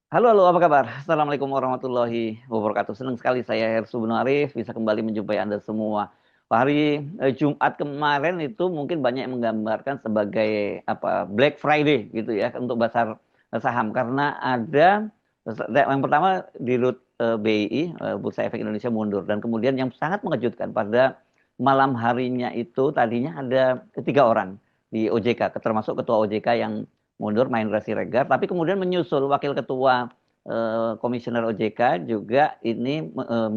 Halo, halo, apa kabar? Assalamualaikum warahmatullahi wabarakatuh. Senang sekali saya Hersu Bin Arif bisa kembali menjumpai Anda semua. Hari Jumat kemarin itu mungkin banyak yang menggambarkan sebagai apa Black Friday gitu ya untuk pasar saham karena ada yang pertama di root BI Bursa Efek Indonesia mundur dan kemudian yang sangat mengejutkan pada malam harinya itu tadinya ada tiga orang di OJK termasuk ketua OJK yang mundur Mahendra Siregar, tapi kemudian menyusul wakil ketua komisioner OJK juga ini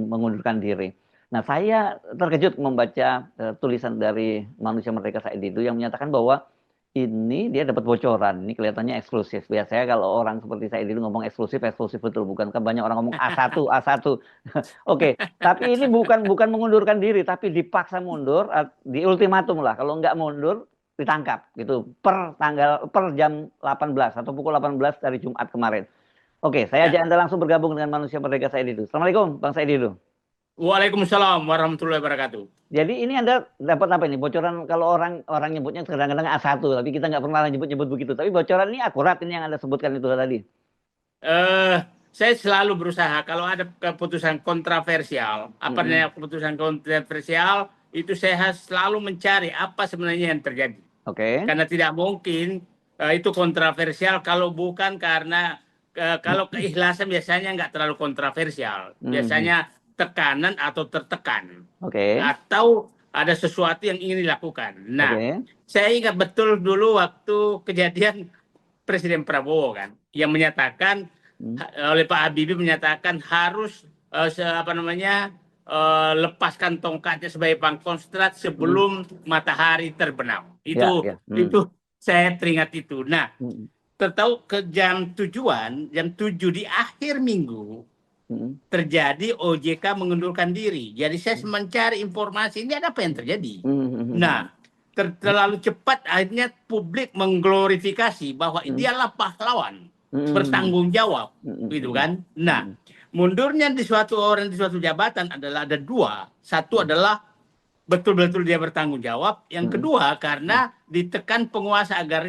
mengundurkan diri. Nah, saya terkejut membaca tulisan dari Manusia Merdeka Said Didu yang menyatakan bahwa ini dia dapat bocoran. Ini kelihatannya eksklusif. Biasanya kalau orang seperti Said Didu ngomong eksklusif, eksklusif betul. Bukankah banyak orang ngomong A1, A1. Oke, tapi ini bukan mengundurkan diri, tapi dipaksa mundur, di ultimatum lah. Kalau nggak mundur, ditangkap gitu per jam 18 atau pukul 18 dari Jumat kemarin. Oke, saya Ya. ajak Anda langsung bergabung dengan Manusia Merdeka Said Didu. Assalamualaikum, Bang Said Didu. Waalaikumsalam warahmatullahi wabarakatuh. Jadi ini Anda dapat apa ini? Bocoran kalau orang orang nyebutnya kadang-kadang A1, tapi kita nggak pernah nyebut-nyebut begitu. Tapi bocoran ini akurat ini yang Anda sebutkan itu tadi. Eh, saya selalu berusaha kalau ada keputusan kontroversial, apa Mm-mm. namanya keputusan kontroversial itu saya selalu mencari apa sebenarnya yang terjadi. Oke. Karena tidak mungkin itu kontroversial kalau bukan karena kalau keikhlasan biasanya nggak terlalu kontroversial. Mhm. Biasanya tekanan atau tertekan Oke. atau ada sesuatu yang ingin dilakukan. Nah, Oke. saya ingat betul dulu waktu kejadian Presiden Prabowo kan yang menyatakan Mm. oleh Pak Habibie menyatakan harus apa namanya lepaskan tongkatnya sebagai pangkostrat Mm. sebelum matahari terbenam. Ya, Itu ya. Mm. itu saya teringat itu. Nah, Mm. tertahu ke jam tujuan, jam 7 di akhir minggu Mm. terjadi OJK mengundurkan diri. Jadi saya mencari informasi ini ada apa yang terjadi. Mm. Nah, terlalu cepat akhirnya publik mengglorifikasi bahwa Mm. dialah pahlawan Mm. bertanggung jawab, Mm. gitu Mm. kan? Nah, Mm. mundurnya di suatu orang di suatu jabatan adalah ada dua. Satu Mm. adalah betul-betul dia bertanggung jawab. Yang Mm. kedua Mm. karena ditekan penguasa agar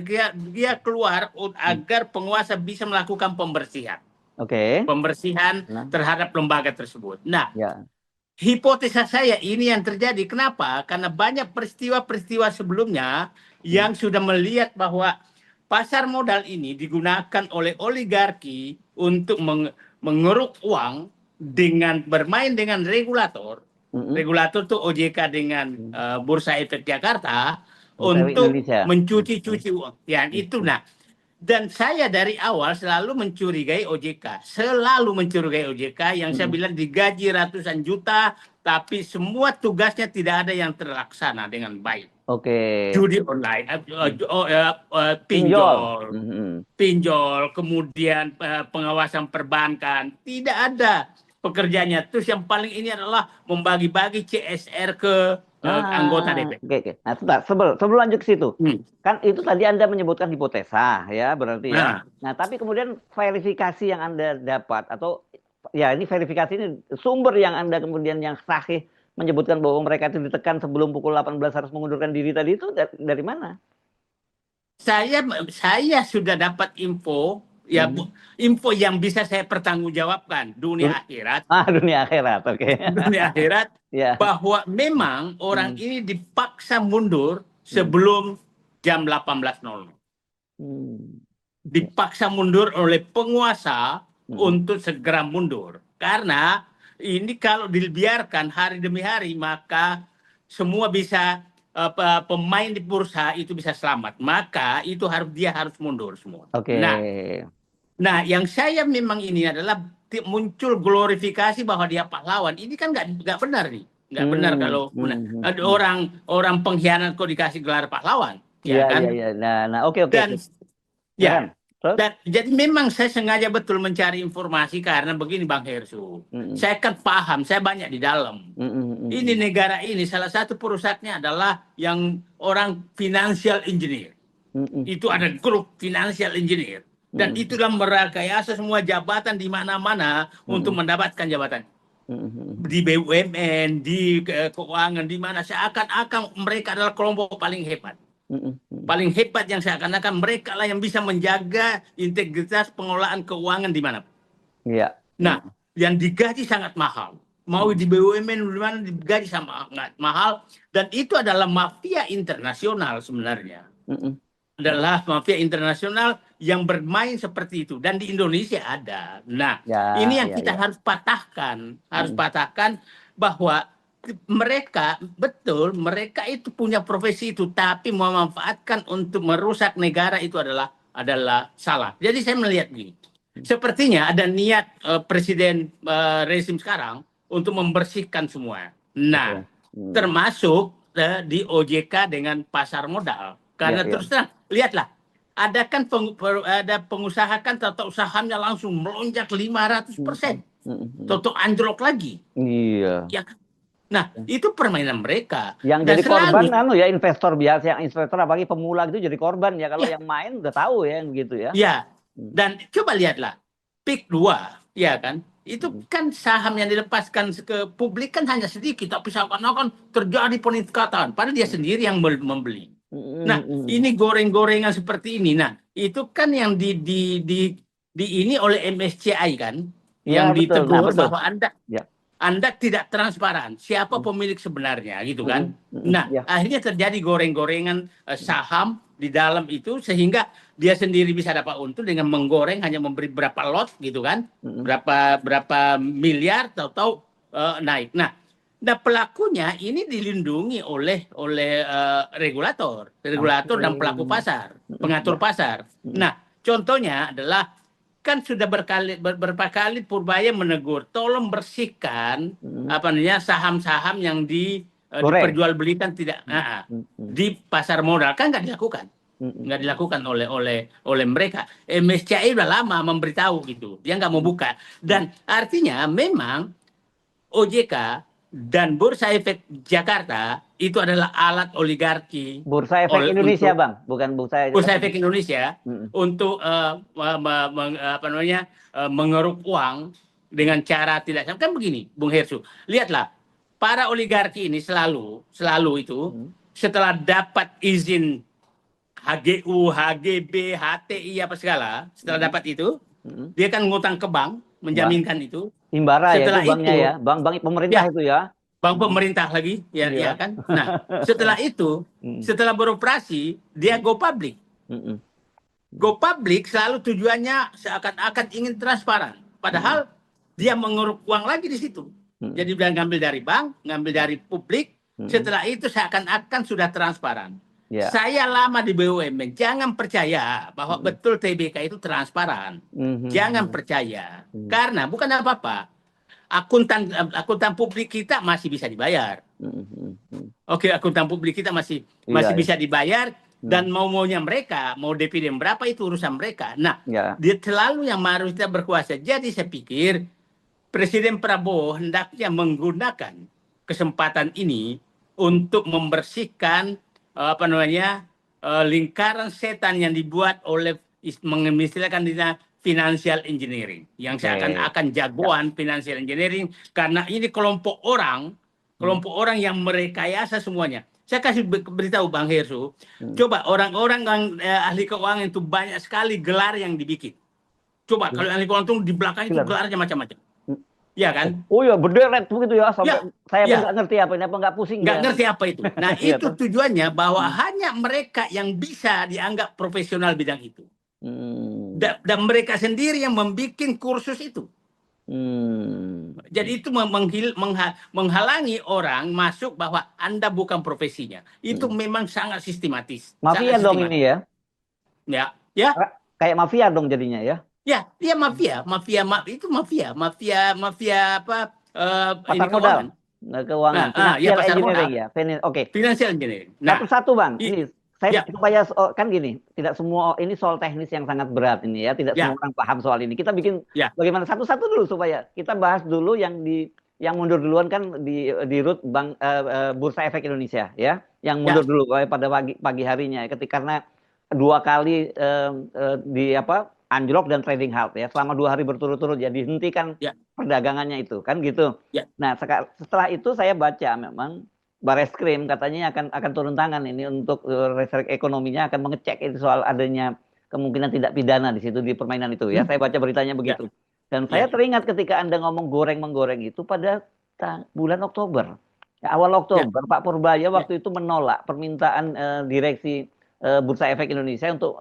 dia keluar Mm. agar penguasa bisa melakukan pembersihan, Oke. pembersihan Nah, terhadap lembaga tersebut. Nah, ya. hipotesa saya ini yang terjadi. Kenapa? Karena banyak peristiwa-peristiwa sebelumnya Mm. yang sudah melihat bahwa pasar modal ini digunakan oleh oligarki untuk mengeruk uang dengan bermain dengan regulator. Mm. Regulator tuh OJK dengan Mm. Bursa Efek Jakarta Bursa Efek untuk Indonesia. Mm. mencuci-cuci uang. Ya, itu. Mm. Nah, dan saya dari awal selalu mencurigai OJK, selalu mencurigai OJK yang saya Mm. bilang digaji ratusan juta, tapi semua tugasnya tidak ada yang terlaksana dengan baik. Oke. Judi online, Mm. Pinjol. pinjol, Mm. pinjol, kemudian pengawasan perbankan, tidak ada pekerjaannya. Terus yang paling ini adalah membagi-bagi CSR ke anggota Nah, DPR. oke, oke. Nah, sebentar, sebelum lanjut ke situ. Hmm. Kan itu tadi Anda menyebutkan hipotesa, ya, berarti ya. Nah, Nah, tapi kemudian verifikasi yang Anda dapat, atau ya ini verifikasi ini sumber yang Anda kemudian yang sahih menyebutkan bahwa mereka itu ditekan sebelum pukul 18 harus mengundurkan diri tadi itu dari mana? saya saya sudah dapat info ya Mhm. info yang bisa saya pertanggungjawabkan dunia Dun- akhirat dunia akhirat, oke. dunia akhirat Ya. bahwa memang orang Hmm. ini dipaksa mundur Hmm. sebelum jam 18.00, Hmm. Oke. dipaksa mundur oleh penguasa Hmm. untuk segera mundur karena ini kalau dibiarkan hari demi hari maka semua bisa pemain di bursa itu bisa selamat, maka itu dia harus mundur semua. Oke. Nah, yang saya memang ini adalah muncul glorifikasi bahwa dia pahlawan. Ini kan nggak benar nih, nggak benar Hmm. kalau Hmm. ada Hmm. orang orang pengkhianat kok dikasih gelar pahlawan, Iya, ya iya, kan? iya. Nah, oke, oke, oke. Dan Silakan. ya, Terus? dan jadi memang saya sengaja betul mencari informasi karena begini Bang Hersu, Mm-mm. saya kan paham, saya banyak di dalam. Mm-mm, Ini mm-mm, negara ini salah satu perusaknya adalah yang orang financial engineer. mm-mm, Itu ada grup financial engineer dan mm-mm, itulah merekayasa semua jabatan di mana-mana untuk mm-mm, mendapatkan jabatan mm-mm, di BUMN, di keuangan, di mana seakan-akan mereka adalah kelompok mm-mm, paling hebat yang seakan-akan mereka lah yang bisa menjaga integritas pengelolaan keuangan di mana. Iya. Nah, yang digaji sangat mahal. Mau di BUMN di mana digaji sangat mahal, dan itu adalah mafia internasional sebenarnya. Mm-mm. Adalah mafia internasional yang bermain seperti itu, dan di Indonesia ada. Nah, Ya, ini yang ya, kita ya. harus Mm-mm. patahkan bahwa mereka betul mereka itu punya profesi itu, tapi memanfaatkan untuk merusak negara itu adalah salah. Jadi saya melihat gini, sepertinya ada niat presiden rezim sekarang untuk membersihkan semua. Nah, Betul. Mm. termasuk di OJK dengan pasar modal. Ya, Karena ya. terus terang, lihatlah, ada kan ada pengusaha kan tato sahamnya langsung melonjak Mm-mm. 500%. Mm-mm. Toto anjlok lagi. Iya. Ya, nah, itu permainan mereka. Yang Dan jadi korban selalu, anu ya investor biasa, yang investor apalagi pemula gitu jadi korban ya, kalau ya, yang main udah tahu ya yang begitu ya. ya. Mm. Dan coba lihatlah, PIK 2, ya kan? Itu Mm. kan saham yang dilepaskan ke publik kan hanya sedikit, tapi seakan-akan terjadi peningkatan. Padahal dia sendiri yang membeli. Mm. Nah, Mm. ini goreng-gorengan seperti ini. Nah, itu kan yang di ini oleh MSCI kan, Ya, yang betul. Nah, ditegur betul. bahwa Ya. anda tidak transparan. Siapa Mm. pemilik sebenarnya, gitu Mm. kan? Mm. Nah, Ya. akhirnya terjadi goreng-gorengan saham di dalam itu, sehingga dia sendiri bisa dapat untung dengan menggoreng, hanya memberi berapa lot, gitu kan? Mm. Berapa miliar, tahu-tahu naik. Nah, pelakunya ini dilindungi oleh regulator Oke. dan pelaku pasar, Mm. pengatur Ya. pasar. Mm. Nah, contohnya adalah kan sudah beberapa kali Purbaya menegur, tolong bersihkan Mm. apa namanya saham-saham yang Goreng. diperjualbelikan tidak Mm. Mm. Mm. di pasar modal, kan Mm. nggak dilakukan oleh mereka. MSCI udah lama memberitahu gitu, dia nggak mau buka, Mm. dan artinya memang OJK dan Bursa Efek Jakarta itu adalah alat oligarki Bursa Efek Indonesia, untuk Bang, bukan Bursa Bursa Efek. Efek Indonesia Mm. untuk apa namanya mengeruk uang dengan cara tidak sama. Kan begini, Bung Hersu, lihatlah, para oligarki ini selalu itu Mm. setelah dapat izin HGU, HGB, HTI apa segala, setelah Mm. dapat itu Mm. dia kan ngutang ke bank, Bang, menjaminkan itu. Himbara ya itu Setelah banknya ya, itu, bank pemerintah ya, itu ya. bank Mm. pemerintah lagi, ya, Iya. ya kan. Nah, setelah itu, Mm. setelah beroperasi, dia Mm. go public. Mm. Go public selalu tujuannya seakan-akan ingin transparan. Mm. Padahal dia mengeruk uang lagi di situ. Mm. Jadi dia ngambil dari bank, ngambil dari publik. Mm. Setelah itu seakan-akan sudah transparan. Ya. Saya lama di BUMN, jangan percaya bahwa Mm. betul TBK itu transparan. Jangan Mm. percaya. Mm. Karena bukan apa-apa. Akuntan publik kita masih bisa dibayar. Mm. Mm. Oke, akuntan publik kita masih Iya, masih ya. bisa dibayar, Mm. dan maunya mereka, mau dividen berapa itu urusan mereka. Nah, Ya. dia selalu yang harus kita berkuasa. Jadi saya pikir Presiden Prabowo hendaknya menggunakan kesempatan ini untuk membersihkan apa namanya lingkaran setan yang dibuat oleh mengistilahkan financial engineering, yang Oke. seakan-akan Ya. jagoan financial engineering, karena ini Mm. kelompok orang yang merekayasa semuanya. Saya kasih beritahu Bang Hersu, Mm. coba orang-orang yang ahli keuangan itu banyak sekali gelar yang dibikin. Coba kalau ahli keuangan itu di belakang itu Silakan. gelarnya macam-macam. Mm. Ya kan? Oh ya, berderet begitu ya, sampai Ya, saya pun nggak ya. ngerti apa ini, apa nggak pusing Nggak dia. ngerti apa itu. Nah, Iya itu toh. tujuannya bahwa Mm. hanya mereka yang bisa dianggap profesional bidang itu. Mm. Dan mereka sendiri yang membuat kursus itu. Mm. Jadi itu menghalangi orang masuk bahwa Anda bukan profesinya. Itu Mm. memang sangat sistematis. Mafia Sangat dong ini sistematis. ya. Ya, ya, Kayak mafia dong jadinya ya. ya, dia itu mafia apa? Ini Pasar modal, keuangan. keuangan, Ya financial pasar engineering modal, ya. Oke. financial engineering. Nah, Satu-satu Bang, ini saya ya, supaya kan gini, tidak semua ini soal teknis yang sangat berat ini ya, tidak semua ya, orang paham soal ini. Kita bikin ya, bagaimana satu-satu dulu supaya kita bahas dulu yang mundur duluan kan di root Bank Bursa Efek Indonesia ya, yang ya, mundur dulu pada pagi harinya karena dua kali di apa anjlok dan trading halt ya selama 2 hari berturut-turut ya dihentikan ya, perdagangannya itu kan gitu. ya, Nah setelah itu saya baca memang Bareskrim katanya akan turun tangan ini untuk research ekonominya akan mengecek itu soal adanya kemungkinan tidak pidana di situ di permainan itu ya. Saya baca beritanya ya, begitu. Dan saya Ya, teringat ketika Anda ngomong goreng-menggoreng itu pada bulan Oktober. Ya, awal ya, Oktober, Pak Purbaya ya. waktu itu menolak permintaan direksi Bursa Efek Indonesia untuk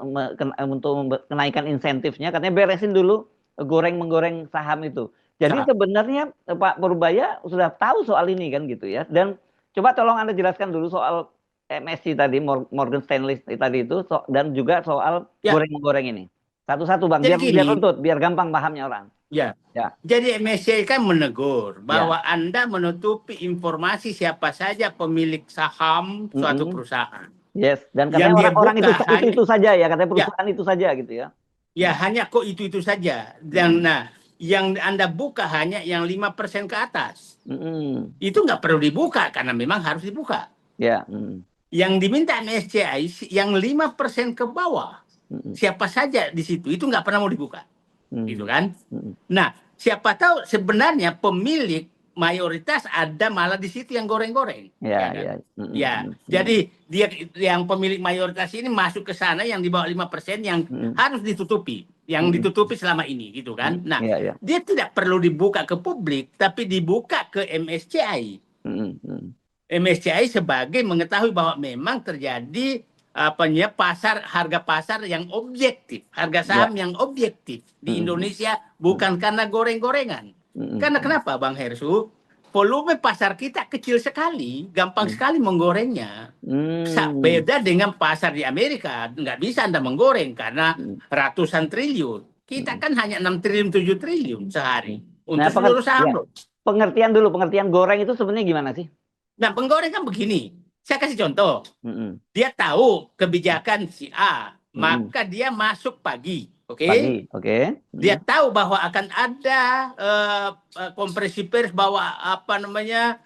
kenaikan insentifnya. Katanya beresin dulu goreng-menggoreng saham itu. Jadi Saham. sebenarnya Pak Purbaya sudah tahu soal ini kan gitu ya. Dan coba tolong Anda jelaskan dulu soal MSC tadi, Morgan Stanley tadi itu, dan juga soal Ya, goreng-menggoreng ini. Satu-satu Bang, jadi biar gini, runtut, biar gampang pahamnya orang. ya. Ya, Jadi MSCI kan menegur ya. bahwa Anda menutupi informasi siapa saja pemilik saham suatu Mm-mm. perusahaan. Yes, dan Yang katanya dia orang-orang buka hanya, itu saja ya, katanya ya, perusahaan itu saja gitu ya. ya hanya kok itu saja. Dan Mm-mm. nah, yang Anda buka hanya yang 5% ke atas. Mm-mm. Itu nggak perlu dibuka karena memang harus dibuka. Ya, mm. Yang diminta MSCI yang 5% ke bawah. Mm-mm. Siapa saja di situ, itu nggak pernah mau dibuka. Gitu Mm. kan? Mm-mm. Nah, siapa tahu sebenarnya pemilik mayoritas ada malah di situ yang goreng-goreng, ya Ya, kan? ya. Ya, Mm-mm. Mm-mm. jadi dia yang pemilik mayoritas ini masuk ke sana yang di bawah 5% yang Mm-mm. harus ditutupi, yang Mm-mm. ditutupi selama ini, gitu kan? Nah, Ya, ya. dia tidak perlu dibuka ke publik, tapi dibuka ke MSCI. Mm-mm. Mm. MSCI sebagai mengetahui bahwa memang terjadi harga pasar yang objektif, harga Ya. saham yang objektif di Mm-mm. Indonesia Mm-mm. bukan karena goreng-gorengan. Karena Mm-mm. kenapa Bang Hersu? Volume pasar kita kecil sekali, gampang Mm. sekali menggorengnya. Mm. Beda dengan pasar di Amerika, nggak bisa Anda menggoreng karena Mm. ratusan triliun. Kita Mm. kan hanya 6 triliun, 7 triliun sehari Nah, untuk seluruh ya. saham. Pengertian dulu, pengertian goreng itu sebenarnya gimana sih? Nah, penggoreng kan begini. Saya kasih contoh. Mm-mm. Dia tahu kebijakan si A, Mm-mm. maka dia masuk pagi, oke? Pagi, oke. Dia Mm. tahu bahwa akan ada kompresi pers bahwa apa namanya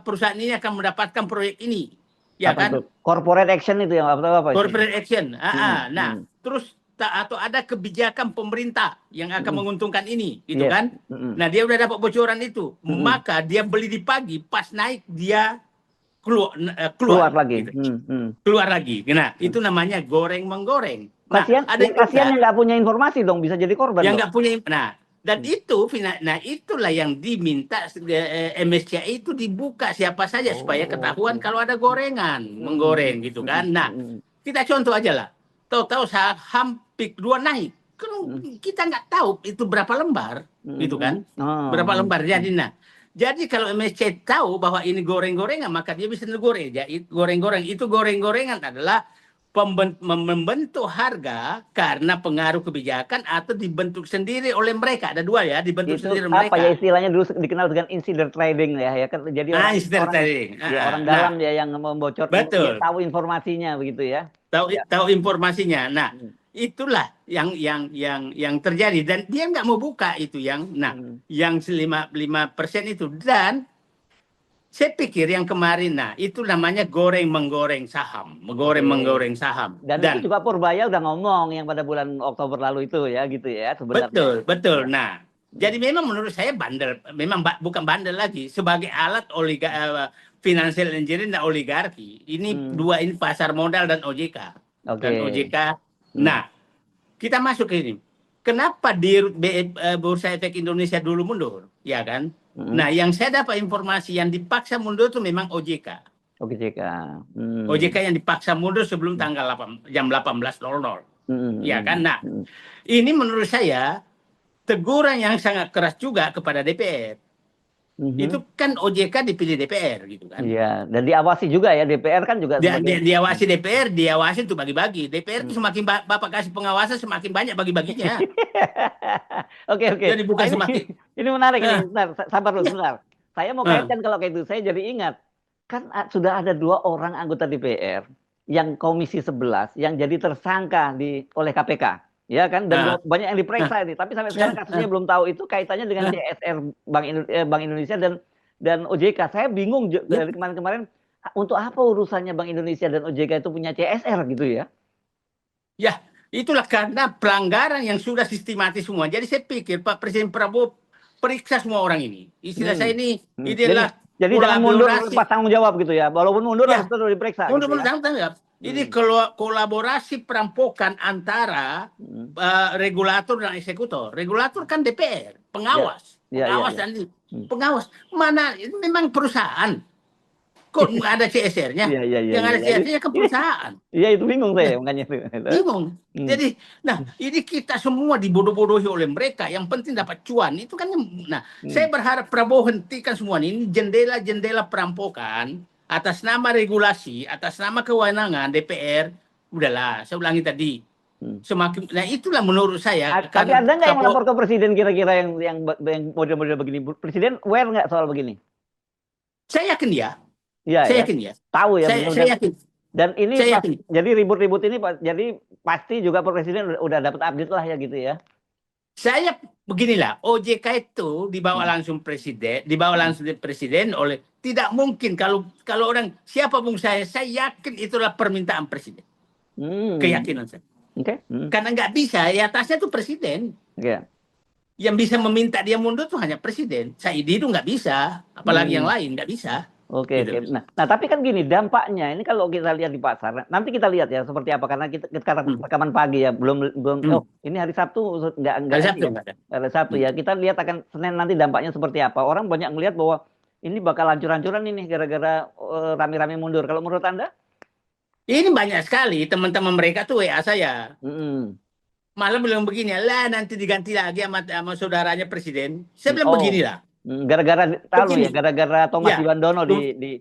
perusahaan ini akan mendapatkan proyek ini, ya Apa itu? kan? Corporate action itu yang apa istilahnya? Corporate action. Mm-mm. Nah, Mm-mm. terus atau ada kebijakan pemerintah yang akan Mm-mm. menguntungkan ini, gitu Yes. kan? Mm-mm. Nah, dia udah dapat bocoran itu, Mm-mm. maka dia beli di pagi, pas naik dia Keluar keluar lagi. gitu. Mm-mm. Keluar lagi. Nah, Mm. itu namanya goreng menggoreng. Nah, Kasihan, ada yang kasihan juga yang nggak punya informasi dong, bisa jadi korban yang dong. nggak punya. Nah, dan Mm. itulah yang diminta MSCI itu dibuka siapa saja supaya Oh. ketahuan kalau ada gorengan, Mm-mm. menggoreng gitu kan. Mm-mm. Nah, Mm-mm. kita contoh aja lah. Tahu-tahu saham PIK 2 naik. Kan Mm-mm. kita nggak tahu itu berapa lembar, gitu Mm-mm. kan? Oh. Berapa lembar. Mm-mm. Jadi kalau MSCI tahu bahwa ini goreng-gorengan, maka dia bisa goreng. Ya, itu goreng-gorengan adalah membentuk harga karena pengaruh kebijakan atau dibentuk sendiri oleh mereka. Ada dua ya, dibentuk Itu sendiri apa ya mereka. istilahnya dulu dikenal dengan insider trading ya kan jadi Nah, orang insider orang trading. ya orang Nah, dalam ya yang membocorkan dia betul. tahu informasinya begitu ya. Ya. Tahu informasinya. Nah, Mm. itulah yang terjadi dan dia nggak mau buka itu Mm. yang 5% itu. Dan saya pikir yang kemarin, nah itu namanya goreng menggoreng saham, Oke. menggoreng saham. Dan itu Dan juga Purbaya udah ngomong yang pada bulan Oktober lalu itu ya gitu ya sebenarnya. betul, betul. Ya. Nah, Mm. jadi memang menurut saya bandel, memang bukan bandel lagi, sebagai alat financial engineering dan oligarki. Ini Mm. dua ini pasar modal dan OJK. Dan Oke. OJK. Mm. Nah, kita masuk ke ini. Kenapa di Bursa Efek Indonesia dulu mundur, ya kan? Mm. Nah, yang saya dapat informasi yang dipaksa mundur itu memang OJK. Oke JK. OJK Mm. yang dipaksa mundur sebelum tanggal 8, jam 18.00. Ya Mm. kan? Nah, Mm. ini menurut saya teguran yang sangat keras juga kepada DPR. Mm. Itu kan OJK dipilih DPR gitu kan. Iya, dan diawasi juga ya DPR kan juga sebagai Diawasi DPR, diawasi untuk bagi-bagi. DPR itu Mm. semakin Bapak kasih pengawasan semakin banyak bagi-baginya. Oke, oke. Jadi Nah, bukan ini semakin ini menarik ini. Bentar, sabar dulu ya. sebentar. Saya mau kaitkan kalau kayak itu. Saya jadi ingat kan sudah ada 2 orang anggota DPR yang Komisi 11 yang jadi tersangka oleh KPK. Ya kan dan banyak yang diperiksa ini. Tapi sampai sekarang kasusnya belum tahu itu kaitannya dengan CSR Bank Indonesia dan OJK. Saya bingung dari kemarin-kemarin untuk apa urusannya Bank Indonesia dan OJK itu punya CSR gitu ya. Ya, itulah karena pelanggaran yang sudah sistematis semua. Jadi saya pikir Pak Presiden Prabowo periksa semua orang ini. Istilah saya ini inilah Jadi jangan mundur kolaborasi. pas tanggung jawab gitu ya. Walaupun mundur Ya, harus terus diperiksa mundur gitu ya. tanggung jawab. Ini kolaborasi perampokan antara regulator dan eksekutor. Regulator kan DPR, pengawas, dan pengawas. Mana ini memang perusahaan. Kok nggak ada CSR-nya? Yang ada CSR-nya ke perusahaan. Iya, itu bingung saya makanya itu. Bingung. Jadi, ini kita semua dibodoh-bodohi oleh mereka. Yang penting dapat cuan. Itu kan. Saya berharap Prabowo hentikan semua ini jendela-jendela perampokan atas nama regulasi, atas nama kewenangan DPR. Udahlah, saya ulangi tadi. Semakin, itulah menurut saya. Tapi ada nggak yang melapor ke presiden kira-kira yang model-model begini? Presiden aware nggak soal begini? Saya yakin dia. Ya, saya yakin ya. Tahu ya. Saya yakin. Dan ini jadi ribut-ribut ini, jadi pasti juga presiden udah dapat update lah ya gitu ya. Saya beginilah, OJK itu dibawa langsung presiden, oleh, tidak mungkin kalau orang siapapun saya yakin itulah permintaan presiden. Keyakinan saya. Karena nggak bisa, ya atasnya itu presiden. Yang bisa meminta dia mundur itu hanya presiden. Saidi itu nggak bisa, apalagi yang lain nggak bisa. Oke. Nah, tapi kan gini dampaknya ini kalau kita lihat di pasar, nanti kita lihat ya seperti apa, karena kita rekaman pagi ya, belum ini hari Sabtu enggak hari Sabtu ya. Kita lihat akan Senin nanti dampaknya seperti apa. Orang banyak melihat bahwa ini bakal hancur-hancuran ini gara-gara rame-rame mundur. Kalau menurut Anda? Ini banyak sekali teman-teman mereka tuh WA saya. Malah bilang begini, lah nanti diganti lagi sama saudaranya presiden. Saya bilang beginilah. Gara-gara gara-gara Thomas Iwandono di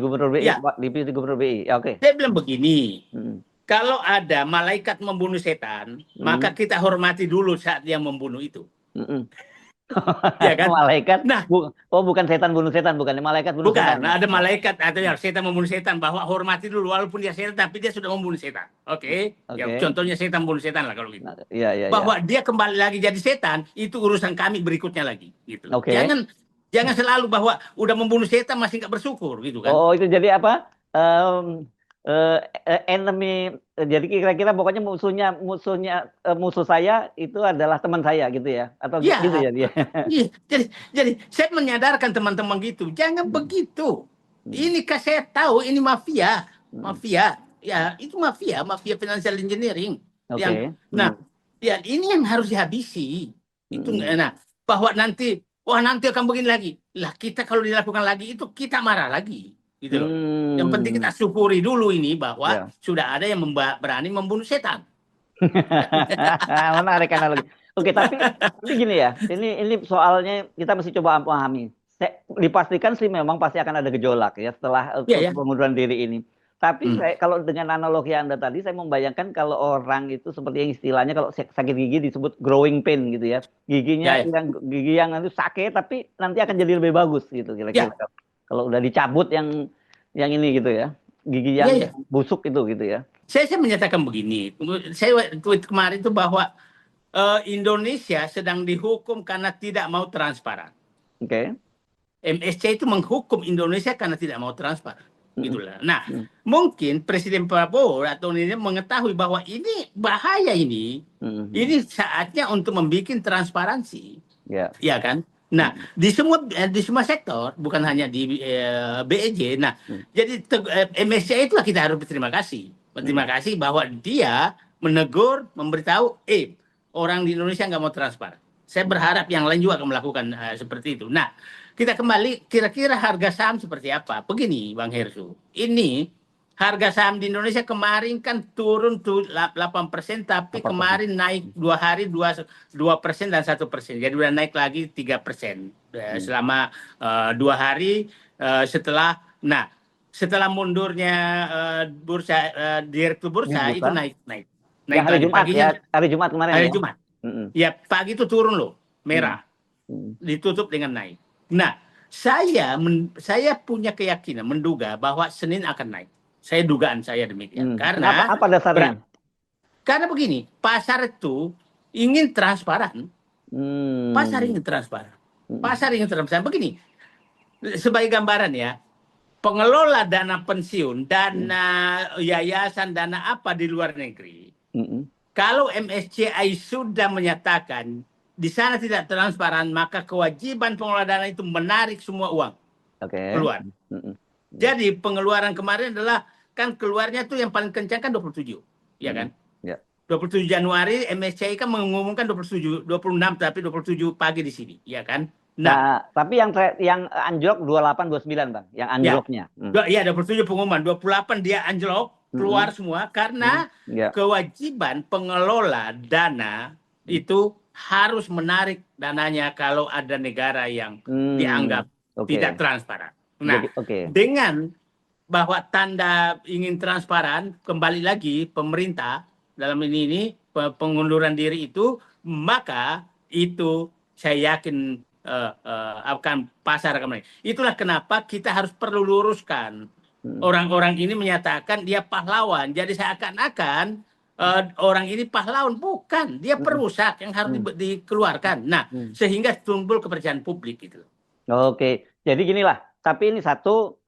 Gubernur BI, di Gubernur BI. Oke. Saya bilang begini, kalau ada malaikat membunuh setan, maka kita hormati dulu saat dia membunuh itu. Ya kan? Malaikat. Bukan setan bunuh setan, bukan malaikat bunuh setan. Bukan, ada malaikat atau setan membunuh setan, bahwa hormati dulu walaupun dia setan tapi dia sudah membunuh setan. Oke. Ya, contohnya setan bunuh setan lah kalau gitu. Bahwa dia kembali lagi jadi setan, itu urusan kami berikutnya lagi gitu. Jangan selalu bahwa udah membunuh setan masih nggak bersyukur gitu kan. Itu jadi apa? Enemy, jadi kira-kira pokoknya musuh saya itu adalah teman saya gitu ya, atau gitu ya dia. Jadi saya menyadarkan teman-teman gitu, jangan begitu. Ini saya tahu ini mafia, ya itu mafia financial engineering. Ya ini yang harus dihabisi. Itu bahwa nanti akan begini lagi. Lah kita kalau dilakukan lagi itu kita marah lagi. Gitu loh. Yang penting kita syukuri dulu ini bahwa sudah ada yang berani membunuh setan. Menarik analogi. Oke, tapi gini ya, ini soalnya kita mesti coba pahami. Dipastikan sih memang pasti akan ada gejolak ya setelah pengunduran diri ini. Tapi kalau dengan analogi Anda tadi, saya membayangkan kalau orang itu seperti yang istilahnya kalau sakit gigi disebut growing pain gitu ya. Gigi yang nanti sakit tapi nanti akan jadi lebih bagus gitu kira-kira. Kalau udah dicabut yang ini gitu ya, gigi yang busuk itu gitu ya. Saya menyatakan begini, saya tweet kemarin itu bahwa Indonesia sedang dihukum karena tidak mau transparan. MSC itu menghukum Indonesia karena tidak mau transparan. Gitulah. Nah, mungkin Presiden Prabowo atau ini mengetahui bahwa ini bahaya ini saatnya untuk membuat transparansi, ya kan? Nah, di semua sektor, bukan hanya di BEJ. Nah, jadi MSCI itulah kita harus berterima kasih. Berterima kasih bahwa dia menegur, memberitahu, orang di Indonesia nggak mau transparan. Saya berharap yang lain juga akan melakukan seperti itu. Nah, kita kembali, kira-kira harga saham seperti apa? Begini, Bang Hersu. Ini harga saham di Indonesia kemarin kan turun 8%, tapi kemarin naik 2 hari 2% dan 1%. Jadi udah naik lagi 3% selama 2 hari setelah mundurnya bursa direktur bursa itu naik hari Jumat ya, hari Jumat kemarin. Hari Jumat. Ya pagi itu turun loh, merah, ditutup dengan naik. Nah, saya punya keyakinan, menduga bahwa Senin akan naik. Dugaan saya demikian. Karena apa dasarnya? Karena begini, pasar itu ingin transparan. Pasar ingin transparan. Begini, sebagai gambaran ya, pengelola dana pensiun, dana yayasan, dana apa di luar negeri, kalau MSCI sudah menyatakan di sana tidak transparan, maka kewajiban pengelola dana itu menarik semua uang keluar. Jadi pengeluaran kemarin adalah kan keluarnya tuh yang paling kencang kan 27, ya kan? Ya. 27 Januari MSCI kan mengumumkan 27, 26 tapi 27 pagi di sini, ya kan? Nah, Nah, tapi yang anjlok 28 29 Bang, yang ya, anjloknya. ya 27 pengumuman, 28 dia anjlok keluar semua karena Ya. kewajiban pengelola dana itu harus menarik dananya kalau ada negara yang dianggap Oke. tidak transparan. Nah, Jadi oke. dengan bahwa tanda ingin transparan, kembali lagi pemerintah dalam ini pengunduran diri itu, maka itu saya yakin akan pasar akan naik. Itulah kenapa kita harus perlu luruskan. Orang-orang ini menyatakan dia pahlawan, jadi seakan-akan orang ini pahlawan, bukan, dia perusak yang harus dikeluarkan. Nah, sehingga timbul kepercayaan publik gitu. Oke, jadi ginilah. Tapi ini satu,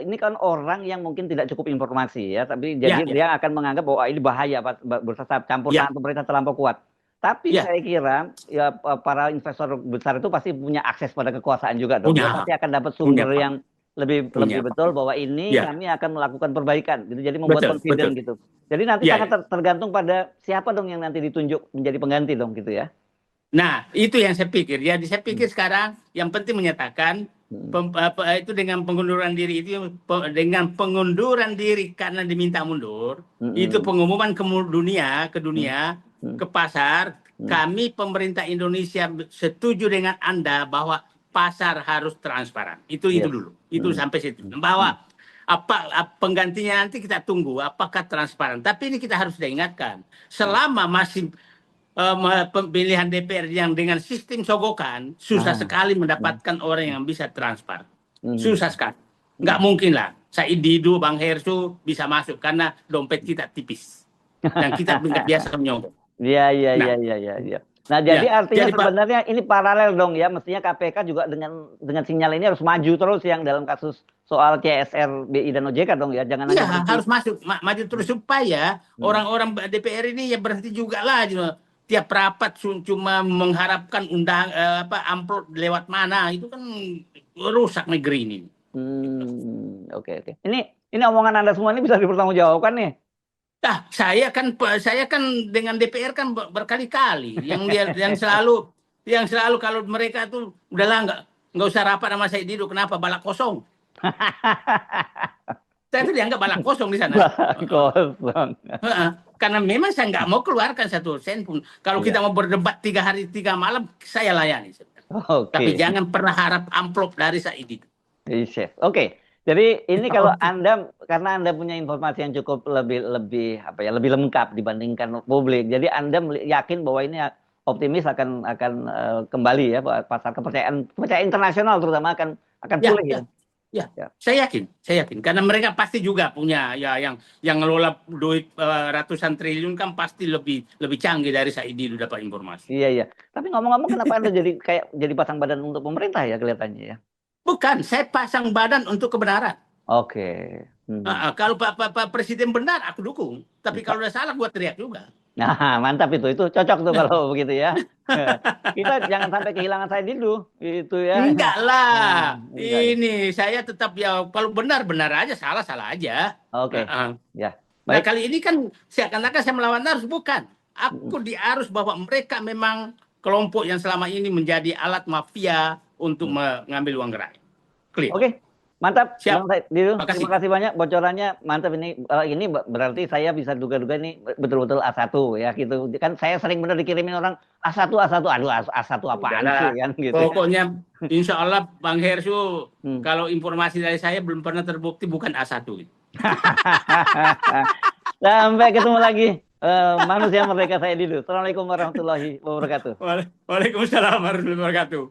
ini kan orang yang mungkin tidak cukup informasi ya, tapi jadi dia akan menganggap bahwa ini bahaya, bersesat campur tangan pemerintah terlampau kuat. Tapi saya kira ya para investor besar itu pasti punya akses pada kekuasaan juga dong. Dia pasti akan dapat sumber yang lebih betul bahwa ini kami akan melakukan perbaikan gitu. Jadi membuat confident gitu. Jadi nanti sangat tergantung pada siapa dong yang nanti ditunjuk menjadi pengganti dong gitu ya. Nah, itu yang saya pikir. Jadi saya pikir sekarang yang penting menyatakan itu dengan pengunduran diri itu, dengan pengunduran diri karena diminta mundur, itu pengumuman ke dunia, ke pasar, kami pemerintah Indonesia setuju dengan Anda bahwa pasar harus transparan. Itu dulu. Itu sampai situ. Bahwa penggantinya nanti kita tunggu apakah transparan. Tapi ini kita harus diingatkan, selama masih pemilihan DPR yang dengan sistem sogokan, susah sekali mendapatkan orang yang bisa transparan. Susah sekali. Nggak mungkin lah. Said Didu, Bang Hersu bisa masuk karena dompet kita tipis. Dan kita biasa menyogok. Iya. Nah, jadi artinya sebenarnya ini paralel dong ya. Mestinya KPK juga dengan sinyal ini harus maju terus yang dalam kasus soal CSR, BI dan OJK dong ya. Jangan harus maju terus supaya orang-orang DPR ini ya berhenti juga lah. Tiap rapat cuma mengharapkan amplop lewat mana, itu kan rusak negeri ini. Oke. Ini omongan Anda semua ini bisa dipertanggungjawabkan nih. Nah, saya kan dengan DPR kan berkali-kali yang selalu kalau mereka tuh udahlah nggak usah rapat sama saya Didu, kenapa balak kosong. Saya itu dianggap balak kosong di sana. Balak kosong. Karena memang saya nggak mau keluarkan 1 sen pun. Kalau kita mau berdebat 3 hari 3 malam, saya layani. Tapi jangan pernah harap amplop dari Said itu. Oke. Jadi ini kalau karena Anda punya informasi yang cukup lebih lengkap dibandingkan publik. Jadi Anda yakin bahwa ini optimis akan kembali ya, pasar kepercayaan internasional terutama akan pulih ya. Ya, saya yakin karena mereka pasti juga punya ya yang ngelola duit ratusan triliun kan pasti lebih canggih dari Said Didu dapat informasi. Iya. Tapi ngomong-ngomong kenapa Anda jadi pasang badan untuk pemerintah ya kelihatannya ya? Bukan, saya pasang badan untuk kebenaran. Oke. Kalau Pak Presiden benar aku dukung, tapi kalau udah salah gua teriak juga. Nah, mantap itu cocok tuh kalau begitu ya. Kita jangan sampai kehilangan Said Didu itu ya. Enggak lah. Ini saya tetap ya kalau benar aja, salah aja. Oke. Ya. Baik. Nah, kali ini kan seakan-akan saya melawan arus, bukan. Aku di arus bahwa mereka memang kelompok yang selama ini menjadi alat mafia untuk mengambil uang rakyat. Clear. Oke. Mantap, Siap. Bang Didu. Terima kasih banyak bocorannya. Mantap ini. Ini berarti saya bisa duga-duga ini betul-betul A1 ya gitu. Kan saya sering benar dikirimin orang A1. Aduh, A1 apaan sih kan gitu. Pokoknya insya Allah Bang Hersu kalau informasi dari saya belum pernah terbukti bukan A1. Sampai ketemu lagi. Manusia merdeka saya Didu. Assalamualaikum warahmatullahi wabarakatuh. Waalaikumsalam warahmatullahi wabarakatuh.